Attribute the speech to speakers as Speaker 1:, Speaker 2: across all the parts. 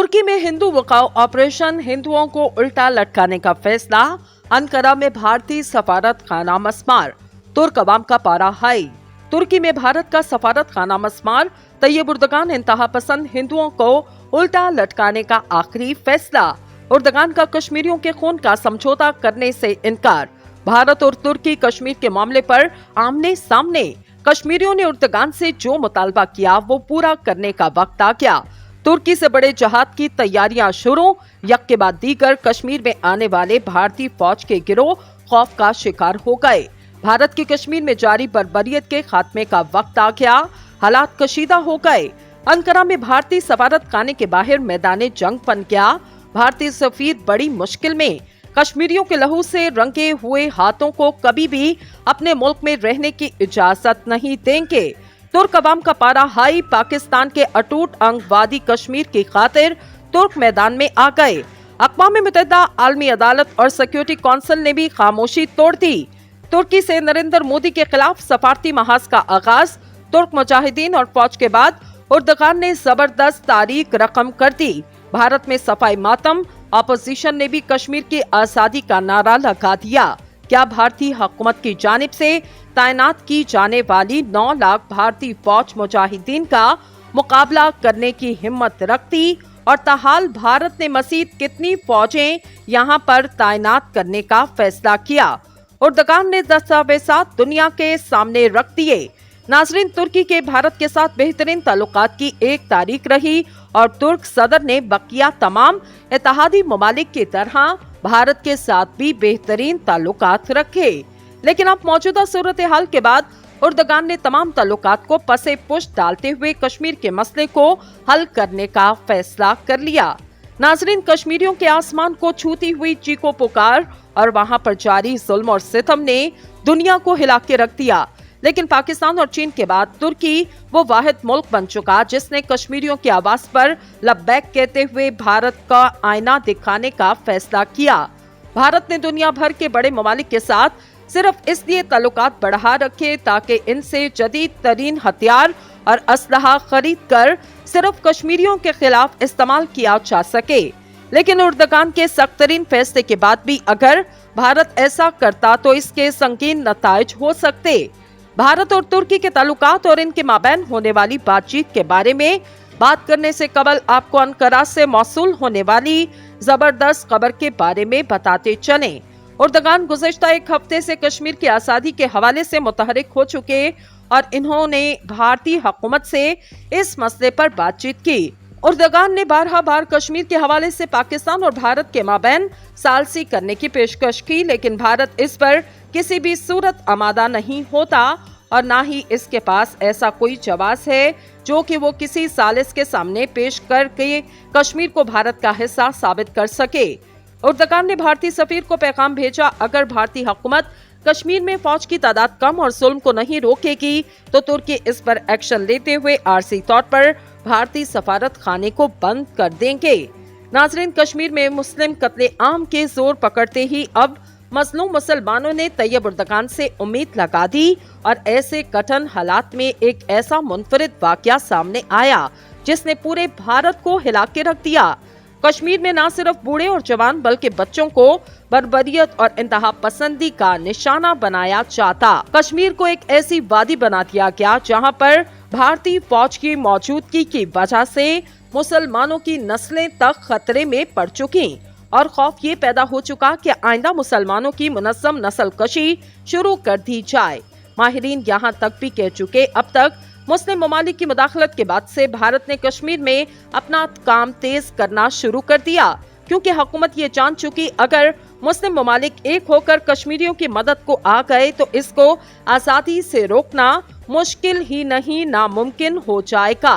Speaker 1: तुर्की में हिंदू बचाओ ऑपरेशन, हिंदुओं को उल्टा लटकाने का फैसला। अंकारा में भारतीय सफारत खाना मस्मार, तुर्क अवाम का पारा हाई। तुर्की में भारत का सफारत खाना मस्मार, तैयब उर्दगान इंतहा पसंद हिंदुओं को उल्टा लटकाने का आखिरी फैसला। उर्दगान का कश्मीरियों के खून का समझौता करने से इनकार। भारत और तुर्की कश्मीर के मामले पर आमने सामने। कश्मीरियों ने उर्दगान से जो मुतालबा किया वो पूरा करने का वक्त आ गया। तुर्की से बड़े जहाज की तैयारियां शुरू। यक के बाद दीगर कश्मीर में आने वाले भारतीय फौज के गिरोह खौफ का शिकार हो गए। भारत के कश्मीर में जारी बर्बरियत के खात्मे का वक्त आ गया। हालात कशीदा हो गए। अंकारा में भारतीय सफारत खाने के बाहर मैदाने जंग बन गया। भारतीय सफीर बड़ी मुश्किल में। कश्मीरियों के लहू से रंगे हुए हाथों को कभी भी अपने मुल्क में रहने की इजाजत नहीं देंगे। तुर्क अवाम का पारा हाई। पाकिस्तान के अटूट अंग वादी कश्मीर की खातिर तुर्क मैदान में आ गए। अक़वाम मुत्तहिदा, आलमी अदालत और सिक्योरिटी काउंसिल ने भी खामोशी तोड़ दी। तुर्की से नरेंद्र मोदी के खिलाफ सफारती महाज का आगाज। तुर्क मुजाहिदीन और फौज के बाद उर्दगान ने जबरदस्त तारीख रकम कर दी। भारत में सफाई मातम। अपोजिशन ने भी कश्मीर की आजादी का नारा लगा दिया। क्या भारतीय हुकूमत की जानिब से तैनात की जाने वाली 9 लाख भारतीय फौज मुजाहिदीन का मुकाबला करने की हिम्मत रखती? और ताहाल भारत ने मजीद कितनी फौजें यहाँ पर तैनात करने का फैसला किया? उर्दगान ने दस्तावेज़ात दुनिया के सामने रख दिए। नाजरीन, तुर्की के भारत के साथ बेहतरीन ताल्लुकात की एक तारीख रही और तुर्क सदर ने बकिया तमाम इत्तेहादी ममालिक की तरह भारत के साथ भी बेहतरीन ताल्लुकात रखे। लेकिन अब मौजूदा सूरत हाल के बाद उर्दगान ने तमाम ताल्लुकात को पसे पुश डालते हुए कश्मीर के मसले को हल करने का फैसला कर लिया। नाजरीन, कश्मीरियों के आसमान को छूती हुई चीखों पुकार और वहां पर जारी जुल्म और सितम ने दुनिया को हिला के रख दिया। लेकिन पाकिस्तान और चीन के बाद तुर्की वो वाहिद मुल्क बन चुका जिसने कश्मीरियों की आवाज पर लब्बैक कहते हुए भारत का आईना दिखाने का फैसला किया। भारत ने दुनिया भर के बड़े ममालिक के साथ सिर्फ इसलिए ताल्लुकात बढ़ा रखे ताकि इनसे जदीद तरीन हथियार और असलहा खरीद कर सिर्फ कश्मीरियों के खिलाफ इस्तेमाल किया जा सके। लेकिन उर्दगान के सख्त तरीन फैसले के बाद भी अगर भारत ऐसा करता तो इसके संगीन नताइज हो सकते। भारत और तुर्की के ताल्लुकात और इनके माबैन होने वाली बातचीत के बारे में बात करने से कबल आपको अंकारा से मौसूल होने वाली जबरदस्त खबर के बारे में बताते चलें। उर्दगान गुज़श्ता एक हफ्ते से कश्मीर की आज़ादी के हवाले से मुतहरिक हो चुके और इन्होंने भारतीय हुकूमत से इस मसले पर बातचीत की। उर्दगान ने बार कश्मीर के हवाले से पाकिस्तान और भारत के माबैन सालसी करने की पेशकश की, लेकिन भारत इस पर किसी भी सूरत आमादा नहीं होता और ना ही इसके पास ऐसा कोई जवाब है जो कि वो किसी सालिस के सामने पेश करके कश्मीर को भारत का हिस्सा साबित कर सके। उर्दगान ने भारतीय सफीर को पैगाम भेजा, अगर भारतीय हुकूमत कश्मीर में फौज की तादाद कम और जुल्म को नहीं रोकेगी तो तुर्की इस पर एक्शन लेते हुए आरसी तौर पर भारतीय सफारत खाने को बंद कर देंगे। नाजरीन, कश्मीर में मुस्लिम कत्ले आम के जोर पकड़ते ही अब मजलूम मुसलमानों ने तैयब उर्दगान से उम्मीद लगा दी और ऐसे कठिन हालात में एक ऐसा मुनफरिद वाकया सामने आया जिसने पूरे भारत को हिला के रख दिया। कश्मीर में न सिर्फ बूढ़े और जवान बल्कि बच्चों को बर्बरियत और इंतहा पसंदी का निशाना बनाया जाता। कश्मीर को एक ऐसी वादी बना दिया गया जहां पर भारतीय फौज की मौजूदगी की वजह से मुसलमानों की नस्लें तक खतरे में पड़ चुकी और खौफ ये पैदा हो चुका कि आइंदा मुसलमानों की मुनज़्ज़म नस्ल कशी शुरू कर दी जाए। माहिरीन यहाँ तक भी कह चुके अब तक मुस्लिम ममालिक की मुदाखलत के बाद से भारत ने कश्मीर में अपना काम तेज करना शुरू कर दिया, क्योंकि हुकूमत ये जान चुकी अगर मुस्लिम ममालिक एक होकर कश्मीरियों की मदद को आ गए तो इसको आज़ादी से रोकना मुश्किल ही नहीं नामुमकिन हो जाएगा।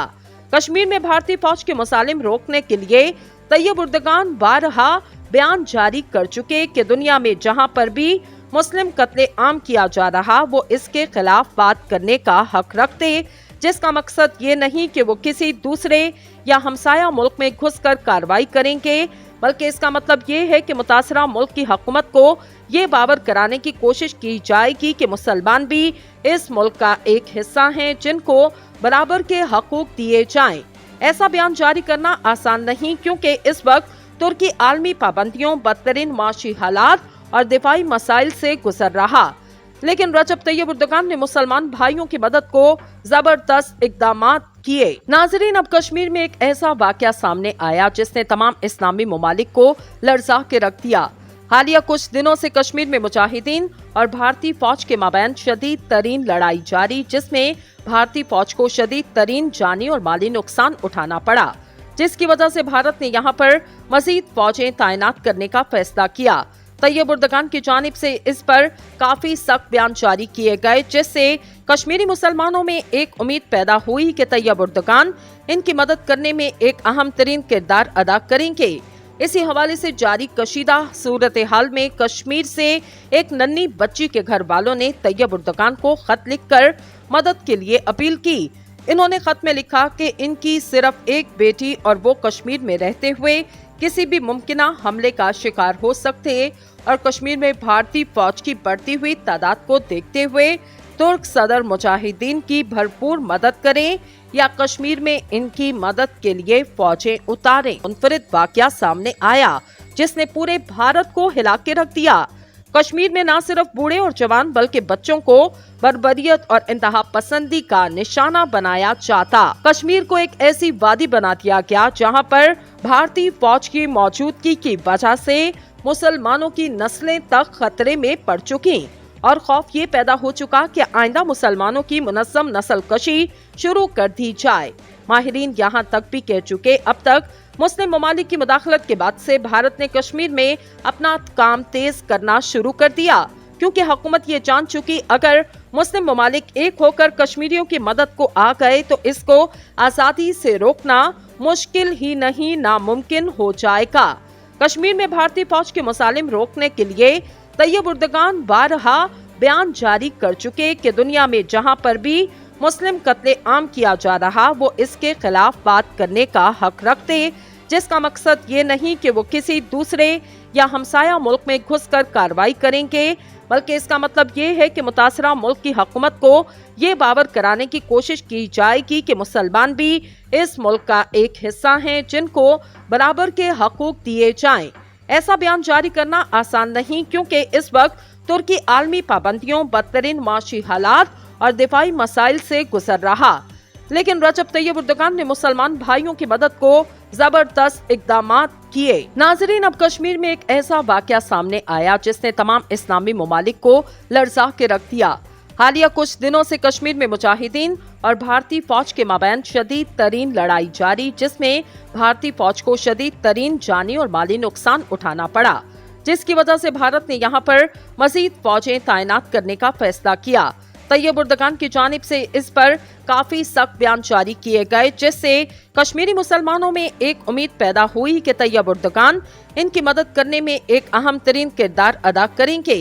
Speaker 1: कश्मीर में भारतीय फौज के मुसालिम रोकने के लिए तैयब उर्दगान बारहा बयान जारी कर चुके कि दुनिया में जहां पर भी मुस्लिम कत्ले आम किया जा रहा वो इसके खिलाफ बात करने का हक रखते, जिसका मकसद ये नहीं कि वो किसी दूसरे या हमसाया मुल्क में घुसकर कार्रवाई करेंगे, बल्कि इसका मतलब ये है कि मुतासरा मुल्क की हुकूमत को ये बावर कराने की कोशिश की जाएगी कि मुसलमान भी इस मुल्क का एक हिस्सा हैं जिनको बराबर के हकूक दिए जाएं। ऐसा बयान जारी करना आसान नहीं, क्योंकि इस वक्त तुर्की आलमी पाबंदियों, बदतरीन माशी हालात और दिफाई मसाइल से गुजर रहा। लेकिन रजब तैयब एर्दोगान ने मुसलमान भाइयों की मदद को जबरदस्त इकदामात किए। नाजरीन, अब कश्मीर में एक ऐसा वाकया सामने आया जिसने तमाम इस्लामी ममालिक को लर्जा के रख दिया। हालिया कुछ दिनों से कश्मीर में मुजाहिदीन और भारतीय फौज के माबैन शदीद तरीन लड़ाई जारी, जिसमें भारतीय फौज को शदीद तरीन जानी और माली नुकसान उठाना पड़ा, जिसकी वजह से भारत ने यहाँ पर मजीद फौजें तैनात करने का फैसला किया। तैयब एर्दोगान की जानिब से इस पर काफी सख्त बयान जारी किए गए, जिससे कश्मीरी मुसलमानों में एक उम्मीद पैदा हुई कि तैयब एर्दोगान इनकी मदद करने में एक अहम तरीन किरदार अदा करेंगे। इसी हवाले से जारी कशीदा सूरत हाल में कश्मीर से एक नन्ही बच्ची के घर वालों ने तैयब एर्दोगान को खत लिखकर मदद के लिए अपील की। इन्होंने खत में लिखा कि इनकी सिर्फ एक बेटी और वो कश्मीर में रहते हुए किसी भी मुमकिना हमले का शिकार हो सकते और कश्मीर में भारतीय फौज की बढ़ती हुई तादाद को देखते हुए तुर्क सदर मुजाहिदीन की भरपूर मदद करें या कश्मीर में इनकी मदद के लिए फौजें उतारें। मुनफरिद वाकया सामने आया जिसने पूरे भारत को हिला के रख दिया। कश्मीर में न सिर्फ बूढ़े और जवान बल्कि बच्चों को बर्बरियत और इंतहा पसंदी का निशाना बनाया जाता। कश्मीर को एक ऐसी वादी बना दिया गया जहां पर भारतीय फौज की मौजूदगी की वजह से मुसलमानों की नस्लें तक खतरे में पड़ चुकी और खौफ ये पैदा हो चुका कि आइंदा मुसलमानों की मुनज़्ज़म नस्ल कशी शुरू कर दी जाए। माहिरीन यहाँ तक भी कह चुके अब तक मुस्लिम ममालिक की मुदाखलत के बाद से भारत ने कश्मीर में अपना काम तेज करना शुरू कर दिया, क्योंकि हुकूमत ये जान चुकी अगर मुस्लिम ममालिक एक होकर कश्मीरियों की मदद को आ गए तो इसको आजादी से रोकना मुश्किल ही नहीं नामुमकिन हो जाएगा। कश्मीर में भारतीय फौज के मुसालिम रोकने के लिए तैयब एर्दोगान बारहा बयान जारी कर चुके कि दुनिया में जहां पर भी मुस्लिम कत्ले आम किया जा रहा वो इसके खिलाफ बात करने का हक रखते, जिसका मकसद ये नहीं कि वो किसी दूसरे या हमसाया मुल्क में घुसकर कार्रवाई करेंगे, बल्कि इसका मतलब ये है कि मुतासरा मुल्क की हुकूमत को ये बावर कराने की कोशिश की जाएगी कि मुसलमान भी इस मुल्क का एक हिस्सा हैं जिनको बराबर के हकूक दिए जाएं। ऐसा बयान जारी करना आसान नहीं, क्योंकि इस वक्त तुर्की आलमी पाबंदियों, बदतरीन माशी हालात और दिफाई मसाइल से गुजर रहा। लेकिन रजब तैयब एर्दोगान ने मुसलमान भाइयों की मदद को जबरदस्त इकदामात किए। नाजरीन, अब कश्मीर में एक ऐसा वाकया सामने आया जिसने तमाम इस्लामी ममालिक को लर्जा के रख दिया। हालिया कुछ दिनों से कश्मीर में मुजाहिदीन और भारतीय फौज के माबैन शदीद तरीन लड़ाई जारी, जिसमें भारतीय फौज को शदीद तरीन जानी और माली नुकसान उठाना पड़ा, जिसकी वजह से भारत ने यहाँ पर मजीद फौजें तैनात करने का फैसला किया। तैयब एर्दोगान की जानिब से इस पर काफी सख्त बयान जारी किए गए, जिससे कश्मीरी मुसलमानों में एक उम्मीद पैदा हुई कि तैयब एर्दोगान इनकी मदद करने में एक अहम तरीन किरदार अदा करेंगे।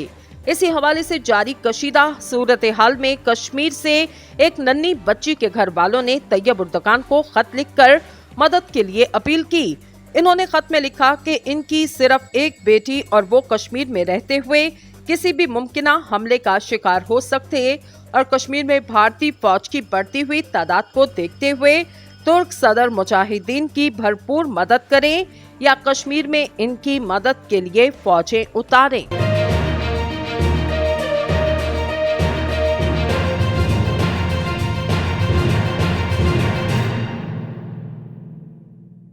Speaker 1: इसी हवाले से जारी कशीदा सूरत हाल में कश्मीर से एक नन्ही बच्ची के घर वालों ने तैयब एर्दोगान को खत लिखकर मदद के लिए अपील की। इन्होंने खत में लिखा कि इनकी सिर्फ एक बेटी और वो कश्मीर में रहते हुए किसी भी मुमकिना हमले का शिकार हो सकते और कश्मीर में भारतीय फौज की बढ़ती हुई तादाद को देखते हुए तुर्क सदर मुजाहिदीन की भरपूर मदद करें या कश्मीर में इनकी मदद के लिए फौजें उतारें।